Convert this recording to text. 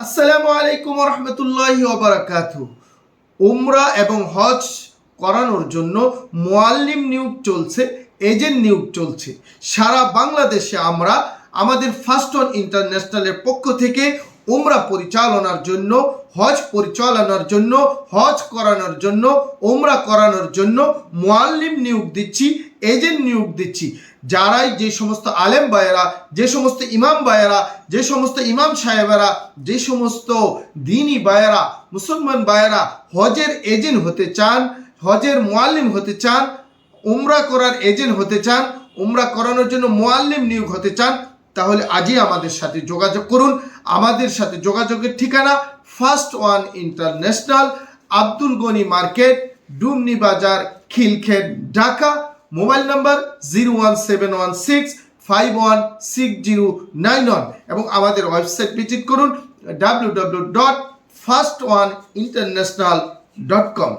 আসসালামু আলাইকুম রহমতুল্লাহি ওয়া বারাকাতুহু। উমরা এবং হজ করানোর জন্য মুআল্লিম নিয়োগ চলছে, এজেন্ট নিয়োগ চলছে সারা বাংলাদেশে। আমরা আমাদের ফার্স্ট ওয়ান ইন্টারন্যাশনালের পক্ষ থেকে উমরা পরিচালনার জন্য, হজ পরিচালনার জন্য, হজ করানোর জন্য, উমরা করানোর জন্য মুআল্লিম নিয়োগ দিচ্ছি, এজেন্ট নিয়োগ দিচ্ছি। যারাই যে সমস্ত আলেম ভাইয়েরা, যে সমস্ত ইমাম ভাইয়েরা, যে সমস্ত ইমাম সাহেবেরা, যে সমস্ত দিনী ভাইয়েরা, মুসলমান ভাইয়েরা হজের এজেন্ট হতে চান, হজের মুআল্লিম হতে চান, উমরা করার এজেন্ট হতে চান, উমরা করানোর জন্য মুআল্লিম নিয়োগ হতে চান, তাহলে আজই আমাদের সাথে যোগাযোগ করুন। আমাদের সাথে যোগাযোগের ঠিকানা first one international, Abdul Gani market, Dumni বাজার, খিলক্ষেত, ঢাকা। মোবাইল নাম্বার 01716516091 এবং আমাদের ওয়েবসাইট ভিজিট করুন www.firstoneInternational.com।